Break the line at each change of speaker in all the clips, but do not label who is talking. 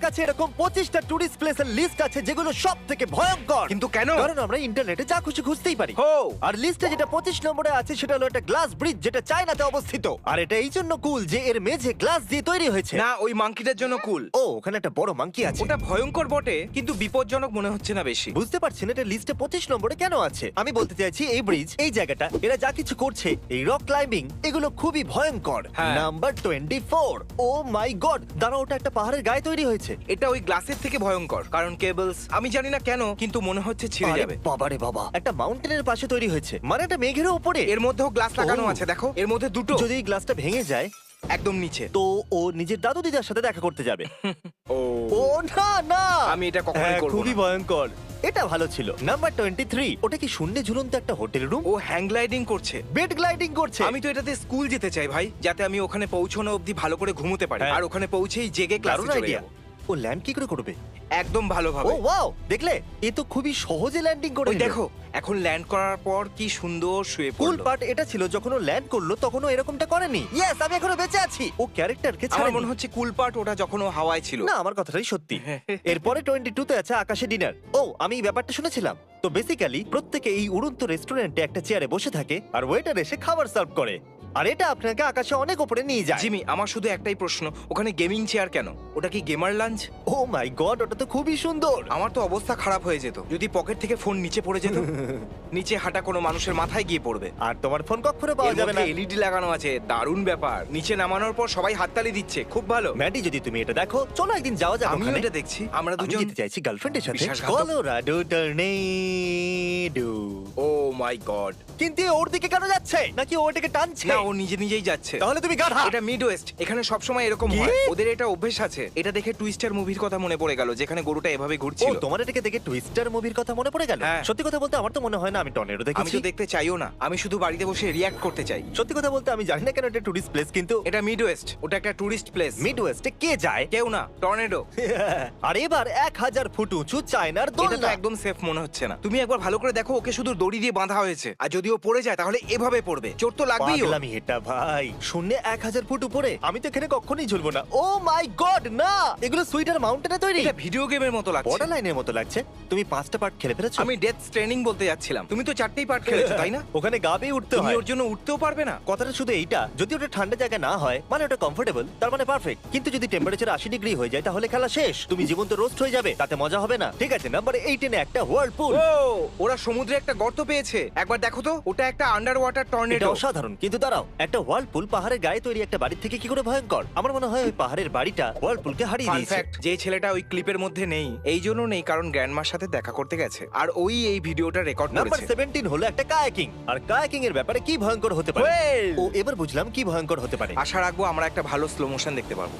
কাছে এরকম 25টা টুরিস্ট প্লেসের লিস্ট আছে যেগুলো সব থেকে ভয়ঙ্কর।
কিন্তু কেন?
কারণ আমরা ইন্টারনেটে যা খুশি খুঁজতেই পারি।
হো!
আর লিস্টে যেটা 25 নম্বরে আছে সেটা হলো একটা গ্লাস ব্রিজ, যেটা চায়নাতে অবস্থিত। আর এটা এই জন্য কুল যে এর মেঝে গ্লাস দিয়ে তৈরি হয়েছে।
না, ওই মাংকিটার জন্য কুল।
ও, ওখানে একটা বড় মাংকি আছে।
ওটা ভয়ঙ্কর বটে, কিন্তু বিপজ্জনক মনে হচ্ছে না বেশি।
বুঝতে পারছি না এটা লিস্টে 25 নম্বরে কেন আছে। আমি বলতে চাইছি এই ব্রিজ, এই জায়গাটা, এরা যা কিছু করছে, এই রক ক্লাইম্বিং, এগুলো খুবই ভয়ঙ্কর।
হ্যাঁ।
নাম্বার 24। ও মাই গড, দাঁড়াও, ওটা একটা পাহাড়ের গায়ে তৈরি হয়েছে।
এটা ওই গ্লাসের থেকে ভয়ঙ্কর, কারণ কেবলস, আমি জানি না কেন, কিন্তু মনে হচ্ছে ছিঁড়ে
আরে
যাবে।
বাবারে বাবা, একটা মাউন্টেনের পাশে তৈরি হয়েছে, মানে একটা মেঘের উপরে।
এর মধ্যেও গ্লাস লাগানো
ও।
আছে, দেখো, এর মধ্যে দুটো।
যদি এই গ্লাসটা ভেঙে যায়
একদম নিচে।
তো ও নিজের দাদু দিদার সাথে দেখা করতে যাবে।
ও,
ও না না,
আমি এটা কখনোই
হ্যাঁ,
করব
খুবই
না।
ভয়ঙ্কর। এটা ভালো ছিল। নাম্বার 23, ওটা কি শূন্যে ঝুলন্ত একটা হোটেল রুম?
ও হ্যাং গ্লাইডিং করছে।
বেড গ্লাইডিং করছে।
আমি তো এটাতে স্কুল যেতে চাই ভাই, যাতে আমি ওখানে পৌঁছানো অবধি ভালো করে ঘুমোতে পারি,
হ্যাঁ।
আর ওখানে পৌঁছেই জেগে ক্লাসে
দারুণ
চলে
আইডিয়া।
যাবো।
ও ল্যান্ড কি করে করবে?
একদম
ও
ভালোভাবে।
ওয়াও, দেখলে, এ তো খুবই সহজে ল্যান্ডিং করে
ওই
নিল।
দেখো, এখন ল্যান্ড করার পর কি সুন্দর শুয়ে
কুল
পড়লো।
পার্ট এটা ছিল যখন ও ল্যান্ড করলো তখন ও এরকমটা করেনি। ইয়েস, আমি এখনো বেঁচে আছি। ও ক্যারেক্টারকে
আমার
ছাড়েনি।
মনে হচ্ছে কুল পার্ট ওটা যখন ও হাওয়ায় ছিল।
না, আমার কথাটাই সত্যি। এরপরে 22 তে আছে আকাশে ডিনার। ও, আমি এই ব্যাপারটা শুনেছিলাম। তো বেসিক্যালি প্রত্যেকে এই উড়ন্ত রেস্টুরেন্টে একটা চেয়ারে বসে থাকে আর ওয়েটার এসে খাবার সার্ভ করে, আর এটা আপনাকে আকাশে অনেক উপরে নিয়ে যায়।
জিমি, আমার শুধু একটাই প্রশ্ন, ওখানে গেমিং চেয়ার কেন? ওটা কি gamer lunch?
O my god, ওটা তো খুবই সুন্দর।
আমার তো অবস্থা খারাপ হয়ে যেত যদি পকেট থেকে ফোন নিচে পড়ে যেত। নিচে হাঁটা কোনো মানুষের মাথায় গিয়ে পড়বে।
আর তোমার ফোন কখনো পাওয়া যাবে না।
এলইডি লাগানো আছে, দারুণ ব্যাপার। নিচে নামানোর পর সবাই হাততালি দিচ্ছে, খুব ভালো।
ম্যাডি, যদি তুমি এটা দেখো, চলো একদিন যাওয়া যাক
আমিও
ওখানে।
এটা দেখছি। আমরা
আমি
দুজন
যেতে চাইছি গার্লফ্রেন্ডের সাথে।
বিশ্বাসঘাতক।
Colorado tornado.
Oh my god.
কিন্তু এ ওর দিকে কেন যাচ্ছে? নাকি ও ওটাকে টানছে?
না, ও নিজে নিজেই যাচ্ছে।
তাহলে তুমি গাধা।
এটা মিড ওয়েস্ট, এখানে সবসময় এরকম
কি?
হয়। ওদের এটা অভ্যেস আছে। এটা দেখে টুইস্টার মুভির কথা মনে পড়ে গেল, যেখানে গরুটা এভাবে
ও,
ঘুরছিল।
তোমার এটাকে দেখে টুইস্টার মুভির কথা মনে পড়ে গেল?
হ্যাঁ।
সত্যি কথা বলতে আমার তো মনে হয় না আমি টর্নেডো
আমি
দেখেছি।
তো দেখতে চাইও না, আমি শুধু বাড়িতে বসে রিয়্যাক্ট করতে চাই।
সত্যি কথা বলতে আমি জানি না কেন এটা টুরিস্ট প্লেস, কিন্তু
এটা মিড ওয়েস্ট, ওটা একটা টুরিস্ট প্লেস।
মিড ওয়েস্টে কে যায়?
কেউ না, টর্নেডো।
আর এবার 1000 ফুট উঁচু চায়নার
এটা তো
দোলনা।
একদম সেফ মনে হচ্ছে না। তুমি একবার ভালো করে দেখো, ওকে শুধু দড়ি দিয়ে বাঁধা হয়েছে, আর যদি ও পড়ে যায় তাহলে এভাবে পড়বে। চোট তো লাগবেই ওর।
পাগলামি এটা ভাই, শূন্যে 1000 ফুট উপরে। আমি তো এখানে কখনোই ঝুলবো না। ও মাই গড, না, এগুলো সুইটার মাউন্টেনে তৈরি।
এটা ভিডিও গেমের মতো লাগছে।
বর্ডার লাইনের মতো লাগছে। তুমি 5টা পার্ট খেলে ফেলেছো?
আমি ডেথ স্ট্রেনিং বলতে যাচ্ছিলাম। তুমি তো 4টেই পার্ট খেলেছো, তাই না?
ওখানে গা বেয়ে উঠতে
তুমি
হয়।
ওর জন্য উঠতেও পারবে না।
কথাটা শুধু এইটা, যদি ওটা ঠান্ডা জায়গা না হয় মানে ওটা কমফোর্টেবল, তার মানে পারফেক্ট। কিন্তু যদি টেম্পারেচার 80 ডিগ্রি হয়ে যায় তাহলে খেলা শেষ, তুমি জীবন্ত রোস্ট হয়ে যাবে, তাতে মজা হবে না। ঠিক আছে, নাম্বার 18 একটা হোয়ারলপুল।
ও, ওরা সমুদ্রে একটা গর্ত পেয়েছে। একবার দেখো তো, ওটা একটা আন্ডার ওয়াটার
এটা
টর্নেডো।
অসাধারণ, কিন্তু দাঁড়াও, একটা হোয়ারলপুল পাহাড়ের গায়ে তৈরি একটা বাড়ির থেকে কি করে ভয়ঙ্কর? আমার মনে হয় ওই পাহাড়ের বাড়িটা হোয়ারলপুলকে হারিয়ে
ফান
দিয়েছে।
ফ্যাক্ট, যে ছেলেটা ওই ক্লিপের মধ্যে নেই, এই জন্য নেই কারণ গ্র্যান্ডমার সাথে দেখা করতে গেছে, আর ওই এই ভিডিওটা রেকর্ড
নাম্বার
করেছে।
17 হলো একটা কায়াকিং। আর কায়াকিং এর ব্যাপারে কি ভয়ঙ্কর হতে পারে?
Well!
ও, এবার বুঝলাম কি ভয়ঙ্কর হতে পারে।
আশা রাখবো আমরা একটা ভালো স্লো মোশন দেখতে পারবো।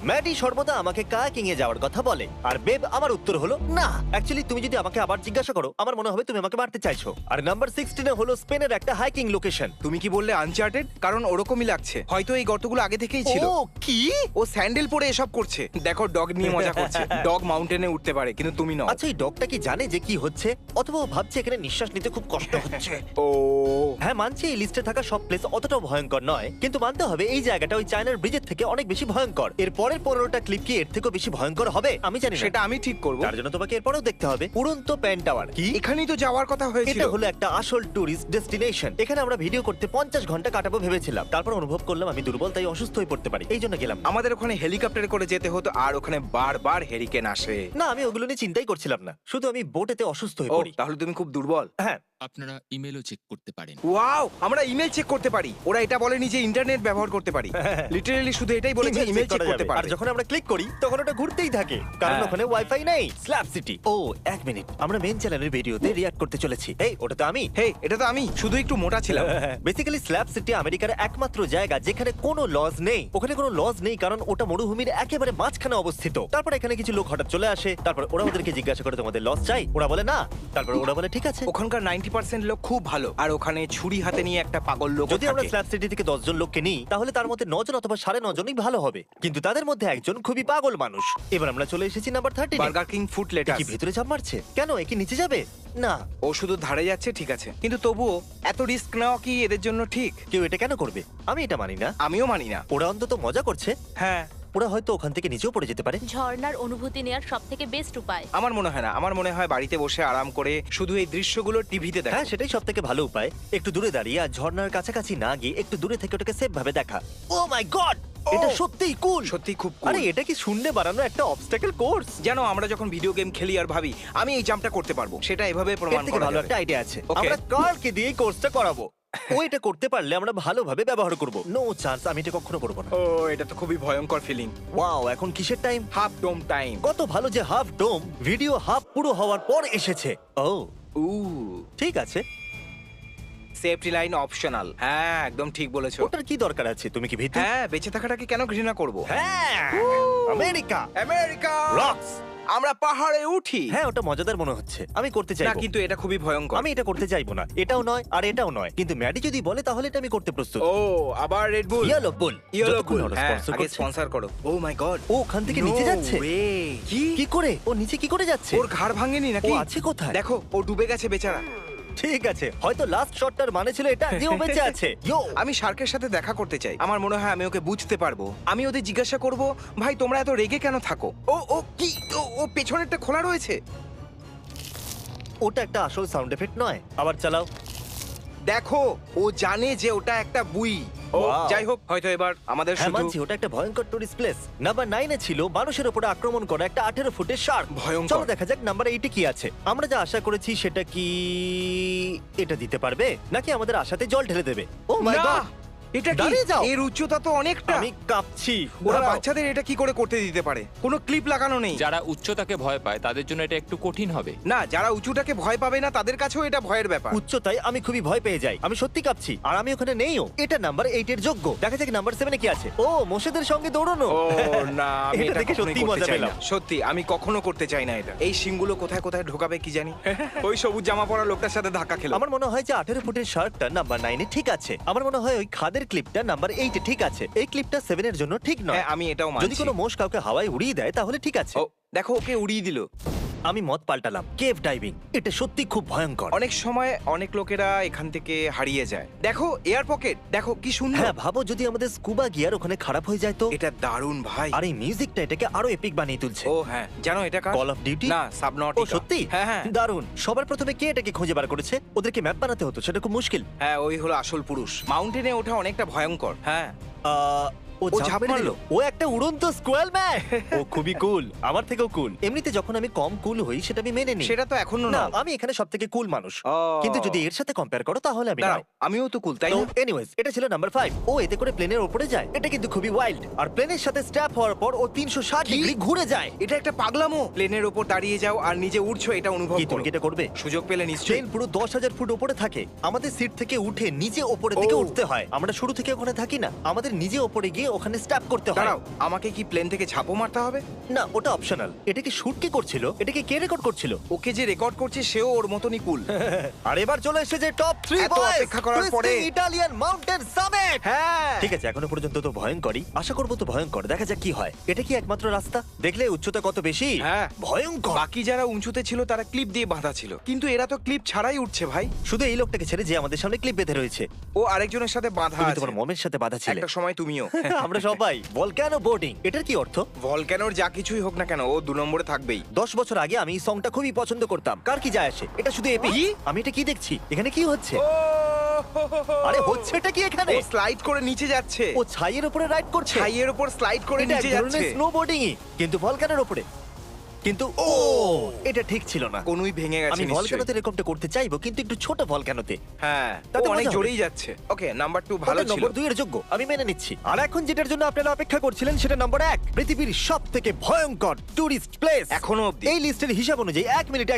ম্যাডি সর্বদা আমাকে কায়াকিং এ যাওয়ার কথা বলে, আর বেব আমার উত্তর হলো না। অ্যাকচুয়ালি তুমি যদি আমাকে আবার জিজ্ঞাসা করো, আমার মনে হবে তুমি আমাকে মারতে চাইছো। আর নাম্বার 16 হলো স্পেনের একটা হাইকিং লোকেশন।
তুমি কি বললে আনচার্টেড? কারণ ওরকমই লাগছে, হয়তো এই গর্তগুলো আগে থেকেই ছিল।
ও কি?
ও স্যান্ডেল পরে এসব করছে। দেখো, ডগ নিয়ে মজা করছে। ডগ মাউন্টেনে উঠতে পারে, কিন্তু তুমি নও।
আচ্ছা, এই ডগটা কি জানে যে কি হচ্ছে, অথবা ও ভাবছে এখানে নিঃশ্বাস নিতে খুব কষ্ট হচ্ছে?
ও,
হ্যাঁ, মানছি এই লিস্টে থাকা সব প্লেস অতটাও ভয়ঙ্কর নয়, কিন্তু মানতে হবে এই জায়গাটা ওই চায়নার ব্রিজের থেকে অনেক বেশি ভয়ঙ্কর। এর পরের 15টা ক্লিপ কি এর থেকেও বেশি ভয়ঙ্কর হবে? আমি জানি না,
সেটা আমি ঠিক করব।
তার জন্য তোমাকে এরপরেও দেখতে হবে। উড়ন্ত প্যান টাওয়ার কি?
এখানেই তো যাওয়ার কথা হয়েছিল।
এটা হলো একটা আসল টুরিস্ট ডেস্টিনেশন। এখানে আমরা ভিডিও করতে 50 ঘন্টা কাটাবো ভেবেছিলাম, তারপর অনুভব করলাম আমি দুর্বল, তাই অসুস্থ হয়ে পড়তে পারি, এই জন্য গেলাম না।
আমাদের ওখানে হেলিকপ্টারে করে যেতে হতো, আর ওখানে বারবার হেরিকেন আসে।
না, আমি ওগুলো নিয়ে চিন্তাই করছিলাম না, শুধু আমি বোটেতে অসুস্থ হয়ে
ও,
পড়ি।
তাহলে তুমি খুব দুর্বল।
হ্যাঁ,
আপনারা ইমেলও চেক করতে পারেন।
ওয়াও, আমরা ইমেল চেক করতে পারি। ওরা এটা বলেনি যে ইন্টারনেট ব্যবহার করতে পারি। লিটারালি শুধু এটাই বলেছে,
email
ইমেল
check
চেক
করা
করতে
যাবে। আর
পারি।
যখন আমরা ক্লিক করি তখন ওটা ঘুরতেই থাকে, কারণ
হ্যাঁ।
ওখানে ওয়াইফাই নেই। Slap city. ও, এক মিনিট, আমরা মেন চ্যানেলের ভিডিওতে রিঅ্যাক্ট করতে চলেছি। এই, ওটা তো আমি।
হে, এটা তো আমি, শুধু একটু মোটা ছিলাম।
বেসিক্যালি স্ল্যাপ সিটি আমেরিকার একমাত্র জায়গা যেখানে কোনো লজ নেই। ওখানে কোনো লজ নেই কারণ ওটা মরুভূমির একেবারে মাঝখানে অবস্থিত। তারপর এখানে কিছু লোক হঠাৎ চলে আসে, তারপর ওরা ওদেরকে জিজ্ঞাসা করে তোমাদের লজ চাই, ওরা বলে না, তারপর ওরা বলে ঠিক আছে।
ওখানকার 90% লোক খুব ভালো, আর ওখানে ছুরি হাতে নিয়ে একটা পাগল লোক
যদি আমরা স্ল্যাপ সিটি থেকে 10 জন লোককে নিই তাহলে তার মধ্যে 9 জন অথবা 9.5 জনই ভালো হবে, কিন্তু তাদের মধ্যে একজন খুবই পাগল মানুষ। এবার আমরা চলে এসেছি নাম্বার 30
বার্গার কিং ফুড
কি
লেটাস।
ভেতরে ঝাঁপ মারছে কেন? এ কি নিচে যাবে? না,
ও শুধু ধারে যাচ্ছে, ঠিক আছে, কিন্তু তবুও এত রিস্ক নেওয়া কি এদের জন্য ঠিক?
কেউ এটা কেন করবে? আমি এটা মানি না।
আমিও মানি না।
ওরা অন্তত মজা করছে।
হ্যাঁ,
ওরা হয়তো ওখান থেকে নিচেও পড়ে যেতে পারে।
ঝর্ণার অনুভূতি নেওয়ার সব থেকে বেস্ট উপায়।
আমার মনে হয় না, আমার মনে হয় বাড়িতে বসে আরাম করে শুধু এই দৃশ্যগুলো টিভিতে দেখা।
হ্যাঁ, সেটাই সব থেকে ভালো উপায়। একটু দূরে দাঁড়িয়ে আর ঝর্ণার কাছাকাছি না গিয়ে একটু দূরে থেকে ওটাকে সেফ ভাবে দেখা। ও মাই গড, এটা সত্যিই কুল।
সত্যি খুব cool।
আরে এটা কি শূন্যে বানানো একটা অবস্টাকেল কোর্স?
জানো, আমরা যখন ভিডিও গেম খেলি আর ভাবি আমি এই জাম্পটা করতে পারবো, সেটা এভাবে
এর
প্রমাণ
থেকে
করা
ভালো
যাবে।
একটা আইডিয়া আছে।
Okay.
আমরা কার্লকে দিয়ে এই কোর্সটা করাবো। ও এটা করতে পারলে আমরা ভালোভাবে ব্যবহার করব। নো চান্স, আমি এটা কখনো করব না।
ও, এটা তো খুবই ভয়ঙ্কর ফিলিং।
ওয়াও, এখন কিসের টাইম?
হাফ ডোম টাইম।
কত ভালো যে হাফ ডোম ভিডিও হাফ পুরো হওয়ার পর এসেছে। ও ঠিক আছে,
সেফটি লাইন অপশনাল। হ্যাঁ, একদম ঠিক বলেছো।
ওটার কি দরকার আছে? তুমি কি ভীতু?
হ্যাঁ, বেঁচে থাকাটাকে কেন ঘৃণা করব?
হ্যাঁ, আমেরিকা
আমেরিকা
রক্স।
আমরা পাহাড়ে উঠি।
হ্যাঁ, ওটা মজাদার মনে হচ্ছে। আমি করতে
না,
চাইবো।
কিন্তু এটা খুবই ভয়ঙ্কর।
আমি এটা করতে চাইবো না। এটাও নয় আর এটাও নয়। কিন্তু ম্যাডি যদি বলে তাহলে এটা আমি করতে প্রস্তুত।
ও, আবার রেড বুল।
ইয়েলো বুল।
ইয়েলো
যতক্ষণ
বুল।
ওরা
হ্যাঁ,
sponsor
আগে
করছে।
স্পন্সর করো। ও মাই গড,
ও ওখান থেকে নিচে যাচ্ছে।
কি?
কি করে? ও নিচে কি করে যাচ্ছে?
ওর ঘাড় ভাঙেনি নাকি?
ও আছে কোথায়?
দেখো, ও ডুবে গেছে বেচারা।
ঠিক আছে, হয়তো লাস্ট শটটার মানে ছিল এটা যে ও বেঁচে আছে। ইয়ো,
আমি শার্কের সাথে দেখা করতে চাই। আমার মনে হয় আমি ওকে বুঝতে পারবো। আমি ওদের জিজ্ঞাসা করব, ভাই তোমরা এত রেগে কেন থাকো? ও কি? ও পেছনেরটা খোলা রয়েছে।
ওটা একটা আসল সাউন্ড এফেক্ট নয়। আবার চালাও।
দেখো, ও জানে যে ওটা একটা বুই। ও
Wow.
যাই হোক, হয়তো এবার আমাদের
হ্যাঁ,
শুধু
মানছি ওটা একটা ভয়ঙ্কর টুরিস্ট প্লেস। নাম্বার 9 এ ছিল মানুষের উপরে আক্রমণ করা একটা 18 ফুটের শার্ক।
ভয়ঙ্কর।
চলো দেখা যাক নাম্বার 8 এ কি আছে। আমরা যা আশা করেছি সেটা কি এটা দিতে পারবে নাকি আমাদের আশাতে জল ঢেলে দেবে? ও মাই
না,
গড,
এটা কি?
দাঁড়িয়ে যাও।
এর উচ্চতা তো অনেকটা।
আমি কাঁপছি।
ওরা
দাঁড়াও।
বাচ্চাদের এটা কি করে করতে দিতে পারে? কোনো ক্লিপ লাগানো নেই।
যারা উচ্চতাকে ভয় পায় তাদের জন্য এটা একটু কঠিন হবে।
না, যারা উঁচুটাকে ভয় পাবে না তাদের কাছেও এটা ভয়ের ব্যাপার।
উচ্চতায় আমি খুবই ভয় পেয়ে যাই। আমি সত্যি কাঁপছি আর আমি ওখানে নেইও। এটা নাম্বার 8 এর যোগ্য। দেখা যাক নাম্বার 7 এ কি আছে। ও, মোষেদের সঙ্গে দৌড়ানো।
ও না, আমি
এটা
এটা
দেখে
কখনোই
সত্যি
করতে
মজা
চাই
পেলাম।
না। সত্যি আমি কখনো করতে চাই না এটা। এই শিংগুলো কোথায় কোথায় ঢোকাবে কি জানি। ওই সবুজ জামা পরা লোকটার সাথে ধাক্কা খেলো।
আমার মনে হয় যে 18 ফুটের শার্কটা নাম্বার 9 এ ঠিক আছে। আমার মনে হয় ওই খাদের ক্লিপটা নাম্বার 8 এ ঠিক আছে। এই ক্লিপটা 7 এর জন্য ঠিক নয়।
হ্যাঁ, আমি এটাও
যদি
মানছি।
কোনো মোষ কাউকে হাওয়ায় উড়িয়ে দেয় তাহলে ঠিক আছে।
ও দেখো, ওকে উড়িয়ে দিল।
আমি মত পাল্টালাম। কেভ ডাইভিং, এটা সত্যি খুব ভয়ঙ্কর।
অনেক সময় অনেক লোকেরা এখান থেকে হারিয়ে যায়। দেখো এয়ার পকেট, দেখো কি সুন্দর।
হ্যাঁ, ভাবো যদি আমাদের স্কুবা গিয়ার ওখানে খারাপ হয়ে যায় তো।
এটা দারুণ ভাই।
আর এই মিউজিকটা এটাকে আরো এপিক বানিয়ে তুলছে।
ও হ্যাঁ, জানো এটা কার?
Call of duty?
না,
ও
সাবনটিকা।
সত্যি?
হ্যাঁ হ্যাঁ
দারুণ। সবার প্রথমে কে এটাকে খুঁজে বার করেছে? ওদেরকে ম্যাপ বানাতে হতো, সেটা খুব মুশকিল।
হ্যাঁ, ওই হলো আসল পুরুষ। মাউন্টেনে ওঠা অনেকটা ভয়ঙ্কর। হ্যাঁ,
ও
ও
ঝাঁপ
ঝাঁপ
মেরে
মারলো।
দিল। ও একটা উড়ন্ত স্কোয়াল ম্যান। ও খুবই কুল, আমার থেকেও কুল। এমনিতে যখন আমি কম কুল হই সেটা আমি মেনে নিই।
সেটা তো এখনো
না,
না।
আমি এখানে সবথেকে কুল মানুষ।
ও।
কিন্তু যদি এর সাথে কম্পেয়ার করো তাহলে আমি
দাঁড়াও,
নয়।
আমিও তো কুল, তাই
তো
না?
এনিওয়েজ, এটা ছিল নাম্বার 5। ও এতে করে প্লেনের উপরে যায়। এটা কিন্তু খুবই ওয়াইল্ড। আর প্লেনের সাথে স্ট্র্যাপ হওয়ার পর ও 360
কি?
ডিগ্রি ঘুরে যায়।
এটা একটা পাগলামো। প্লেনের ওপর দাঁড়িয়ে যাও আর নিজে উঠছো, এটা অনুভব
কি তুমি
করো।
কি এটা করবে?
সুযোগ পেলে নিশ্চয়ই।
ট্রেন পুরো 10,000 ফুট উপরে থাকে। আমাদের সিট থেকে উঠে নিচে ওপরের দিকে
ও।
উঠতে হয়। আমরা শুরু থেকে ওখানে থাকি না, আমাদের নিজে ওপরে গিয়ে ওখানে স্ট্যাপ করতে হয়।
দাঁড়াও, আমাকে কি প্লেন থেকে ঝাঁপও মারতে হবে?
না, ওটা অপশনাল। এটা কি শুট কি করছিল? এটাকে কে রেকর্ড করছিল?
ওকে যে রেকর্ড করছে সেও ওর মতনই কুল।
আর এবার চলে এসেছে টপ 3
এত অপেক্ষা করার পরে।
Italian mountain summit.
হ্যাঁ,
ঠিক আছে, এখনো পর্যন্ত তো ভয়ঙ্করই। আশা করবো তো ভয়ঙ্কর। দেখা যাক কি হয়। এটা কি একমাত্র রাস্তা? দেখলে উচ্চতা কত বেশি।
হ্যাঁ।
ভয়ঙ্কর।
বাকি যারা উঁচুতে ছিল তারা ক্লিপ দিয়ে বাঁধা ছিল, কিন্তু এরা তো ক্লিপ ছাড়াই উঠছে ভাই।
শুধু এই লোকটাকে ছেড়ে যে আমাদের সামনে ক্লিপ বেঁধে রয়েছে।
ও আরেকজনের সাথে বাঁধা
তুমি
আছে।
তোমার মমের সাথে বাধা ছিলে।
একটা সময় তুমিও।
আমরা সবাই ভলক্যানো বোর্ডিং। এটার কি অর্থ?
ভলক্যানোর যা কিছুই হোক না কেন, ও 2 নম্বরে থাকবেই।
10 বছর আগে আমি এই সংটা খুবই পছন্দ করতাম। কার কি যায় আসে? এটা শুধু এপিক।
কি?
আমি এটা কি দেখছি? এখানে কি হচ্ছে?
ও,
আরে হচ্ছেটা কি এখানে?
ও স্লাইড করে নিচে যাচ্ছে।
ও ছাইয়ের উপরে রাইড করছে।
ছাইয়ের উপর স্লাইড করে
এটা এক
নিচে
ধরনের
যাচ্ছে।
স্নোবোর্ডিংই, কিন্তু ভলক্যানোর উপরে। কিন্তু ও, এটা ঠিক ছিল না।
কোনুই ভেঙে গেছে
আমি
নিশ্চয়ই।
ভলক্যানোতে এরকমটা করতে চাইবো, কিন্তু একটু ছোট ভলক্যানোতে।
হ্যাঁ,
তাতে
ও অনেক
মজা হবে।
জোরেই যাচ্ছে। ওকে, নাম্বার 2 ভালো ছিল।
নম্বর 2 এর যোগ্য, আমি মেনে নিচ্ছি। আর এখন যেটার জন্য আপনারা অপেক্ষা করছিলেন সেটা নম্বর 1, পৃথিবীর সবথেকে ভয়ঙ্কর টুরিস্ট প্লেস
এখনো অবধি।
এই লিস্টের হিসাব অনুযায়ী 1 মিনিট।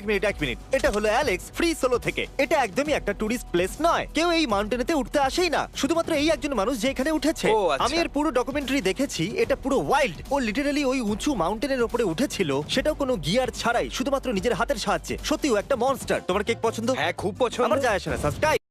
এটা হলো অ্যালেক্স ফ্রি সোলো থেকে। এটা একদমই একটা টুরিস্ট প্লেস নয়। কেউ এই মাউন্টেনেতে উঠতে আসেই না, শুধুমাত্র এই একজন মানুষ যে এখানে উঠেছে।
ও, আচ্ছা।
আমি এর পুরো ডকুমেন্টারি দেখেছি। এটা পুরো ওয়াইল্ড। ও লিটারালি ওই উঁচু মাউন্টেনের উপরে উঠেছিল, সেটাও কোনো গিয়ার ছাড়াই, শুধুমাত্র নিজের হাতের সাহায্যে। সত্যি ও একটা মনস্টার। তোমার কেক পছন্দ?
হ্যাঁ, খুব পছন্দ।
আমার যায় আসে না। সাবস্ক্রাইব